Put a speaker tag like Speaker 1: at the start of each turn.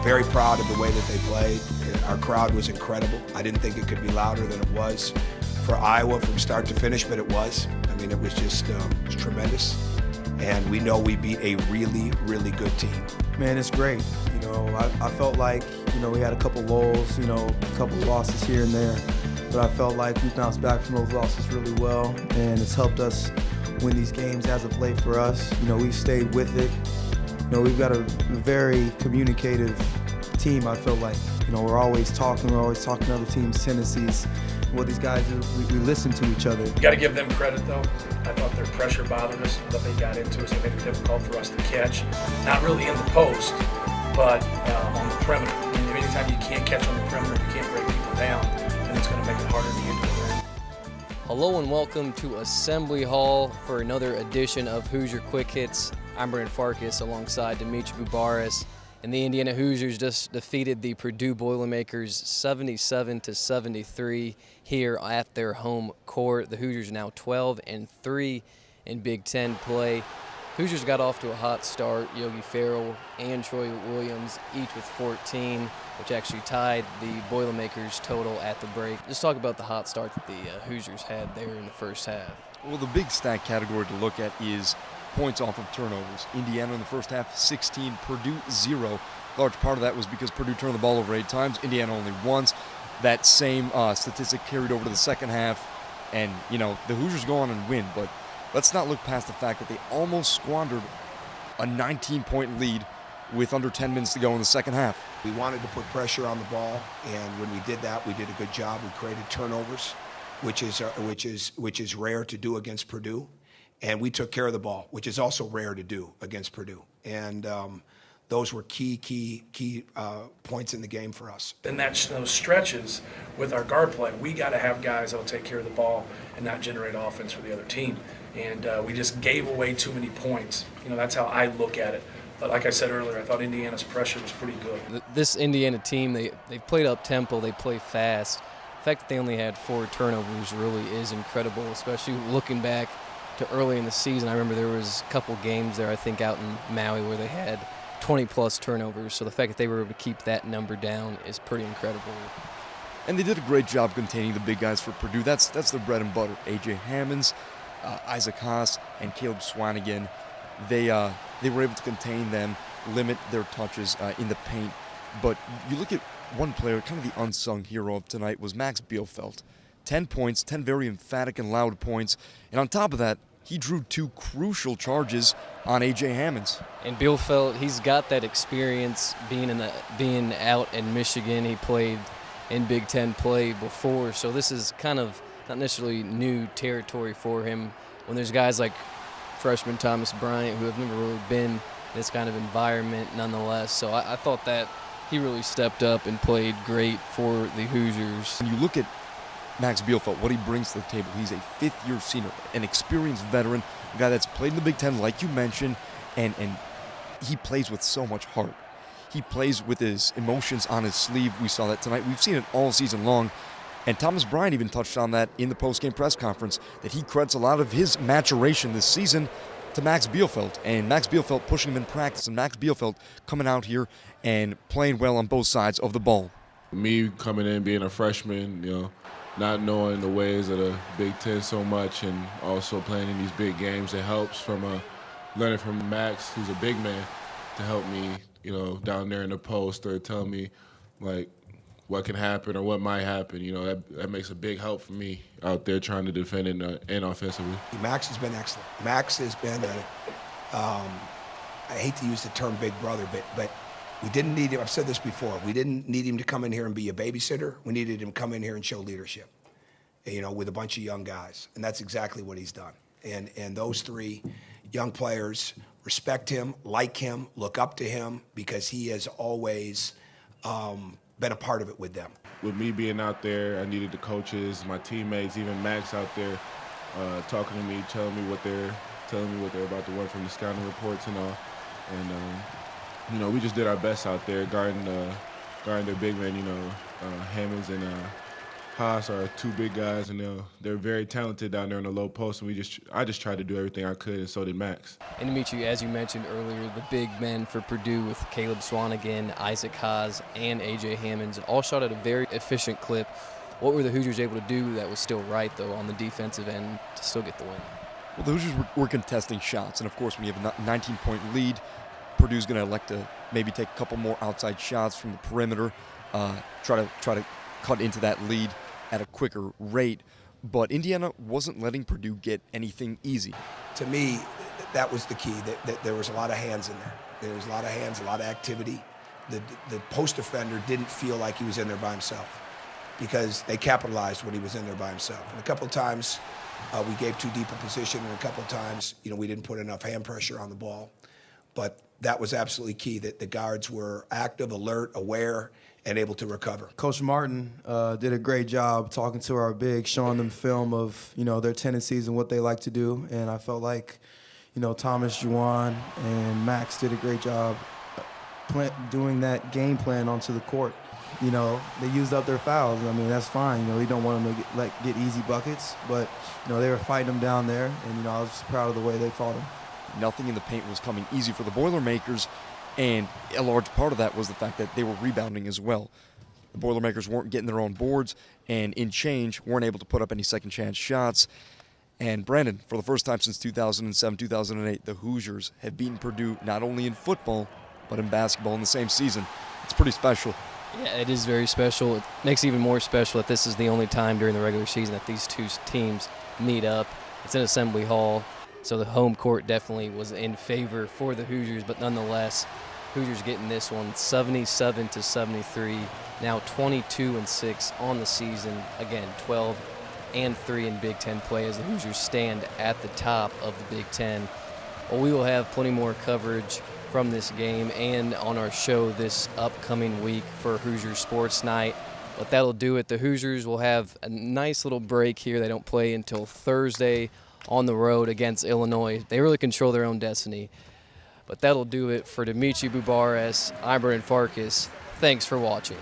Speaker 1: very proud of the way that they played. Our crowd was incredible. I didn't think it could be louder than it was for Iowa from start to finish, but it was. I mean, it was just tremendous. And we know we beat a really, really good team.
Speaker 2: Man, it's great. I felt like, we had a couple lulls, a couple losses here and there. But I felt like we bounced back from those losses really well. And it's helped us win these games as of late for us. We've stayed with it. We've got a very communicative team, I feel like. We're always talking to other teams' tendencies. What these guys do, we listen to each other.
Speaker 3: You got to give them credit, though. I thought their pressure bothered us, what they got into us. They made it difficult for us to catch. Not really in the post, but on the perimeter. Anytime you can't catch on the perimeter, you can't break people down, and it's going to make it harder to get to the rim.
Speaker 4: Hello and welcome to Assembly Hall for another edition of Hoosier Quick Hits. I'm Brandon Farkas alongside Dimitri Bubaris. And the Indiana Hoosiers just defeated the Purdue Boilermakers 77-73 here at their home court. The Hoosiers are now 12-3 in Big Ten play. Hoosiers got off to a hot start. Yogi Ferrell and Troy Williams each with 14, which actually tied the Boilermakers total at the break. Just talk about the hot start that the Hoosiers had there in the first half.
Speaker 5: Well, the big stat category to look at is points off of turnovers. Indiana in the first half, 16, Purdue 0. Large part of that was because Purdue turned the ball over 8 times, Indiana only once. That same statistic carried over to the second half, and, the Hoosiers go on and win, but let's not look past the fact that they almost squandered a 19-point lead with under 10 minutes to go in the second half.
Speaker 1: We wanted to put pressure on the ball, and when we did that, we did a good job. We created turnovers, which is rare to do against Purdue. And we took care of the ball, which is also rare to do against Purdue. And those were key points in the game for us.
Speaker 3: And those stretches with our guard play, we got to have guys that will take care of the ball and not generate offense for the other team. And we just gave away too many points. That's how I look at it. But like I said earlier, I thought Indiana's pressure was pretty good.
Speaker 4: This Indiana team, they played up-tempo, they play fast. The fact that they only had 4 turnovers really is incredible, especially looking back to early in the season. I remember there was a couple games there, I think, out in Maui where they had 20-plus turnovers. So the fact that they were able to keep that number down is pretty incredible.
Speaker 5: And they did a great job containing the big guys for Purdue. That's their bread and butter. A.J. Hammonds, Isaac Haas, and Caleb Swanigan. They were able to contain them, limit their touches in the paint. But you look at one player, kind of the unsung hero of tonight, was Max Bielfeldt. 10 points, 10 very emphatic and loud points. And on top of that, he drew 2 crucial charges on A.J. Hammonds.
Speaker 4: And Bielfeldt, he's got that experience being out in Michigan. He played in Big Ten play before, so this is kind of not necessarily new territory for him. When there's guys like freshman Thomas Bryant who have never really been in this kind of environment nonetheless. So I thought that he really stepped up and played great for the Hoosiers.
Speaker 5: When you look at Max Bielfeldt, what he brings to the table, he's a 5th-year senior, an experienced veteran, a guy that's played in the Big Ten, like you mentioned, and he plays with so much heart. He plays with his emotions on his sleeve. We saw that tonight. We've seen it all season long. And Thomas Bryant even touched on that in the post-game press conference, that he credits a lot of his maturation this season to Max Bielfeldt. And Max Bielfeldt pushing him in practice, and Max Bielfeldt coming out here and playing well on both sides of the ball.
Speaker 6: Me coming in, being a freshman, not knowing the ways of the Big Ten so much, and also playing in these big games, it helps from learning from Max, who's a big man, to help me, down there in the post, or tell me, like, what can happen or what might happen. That makes a big help for me out there trying to defend and offensively.
Speaker 1: Max has been excellent. Max has been I hate to use the term big brother, but we didn't need him. I've said this before. We didn't need him to come in here and be a babysitter. We needed him to come in here and show leadership, with a bunch of young guys. And that's exactly what he's done. And those 3 young players respect him, like him, look up to him, because he has always been a part of it with them.
Speaker 6: With me being out there, I needed the coaches, my teammates, even Max out there talking to me, telling me what they're about to learn from the scouting reports and all. And we just did our best out there guarding their big men, Hammonds and Haas are two big guys, and they're very talented down there in the low post. And I just tried to do everything I could, and so did Max.
Speaker 4: And Dimitri, as you mentioned earlier, the big men for Purdue with Caleb Swanigan, Isaac Haas, and A.J. Hammonds all shot at a very efficient clip. What were the Hoosiers able to do that was still right, though, on the defensive end to still get the win?
Speaker 5: Well, the Hoosiers were contesting shots, and of course, when you have a 19-point lead, Purdue's going to elect to maybe take a couple more outside shots from the perimeter, try to cut into that lead at a quicker rate. But Indiana wasn't letting Purdue get anything easy.
Speaker 1: To me, that was the key. That there was a lot of hands in there. There was a lot of hands, a lot of activity. The post defender didn't feel like he was in there by himself, because they capitalized when he was in there by himself. And a couple of times we gave too deep a position, and a couple of times we didn't put enough hand pressure on the ball. But that was absolutely key, that the guards were active, alert, aware, and able to recover.
Speaker 2: Coach Martin did a great job talking to our bigs, showing them film of their tendencies and what they like to do. And I felt like Thomas, Juwan, and Max did a great job doing that game plan onto the court. They used up their fouls. I mean, that's fine. We don't want them to get easy buckets, but they were fighting them down there, and I was proud of the way they fought them.
Speaker 5: Nothing in the paint was coming easy for the Boilermakers, and a large part of that was the fact that they were rebounding as well. The Boilermakers weren't getting their own boards, and in change, weren't able to put up any second chance shots. And Brandon, for the first time since 2007, 2008, the Hoosiers have beaten Purdue not only in football, but in basketball in the same season. It's pretty special.
Speaker 4: Yeah, it is very special. It makes it even more special that this is the only time during the regular season that these two teams meet up. It's in Assembly Hall, so the home court definitely was in favor for the Hoosiers, but nonetheless, Hoosiers getting this one 77-73, now 22-6 on the season. Again, 12-3 in Big Ten play as the Hoosiers stand at the top of the Big Ten. Well, we will have plenty more coverage from this game and on our show this upcoming week for Hoosier Sports Night. But that'll do it. The Hoosiers will have a nice little break here. They don't play until Thursday on the road against Illinois. They really control their own destiny. But that'll do it for Dimitri Bubares. I'm Brendan Farkas. Thanks for watching.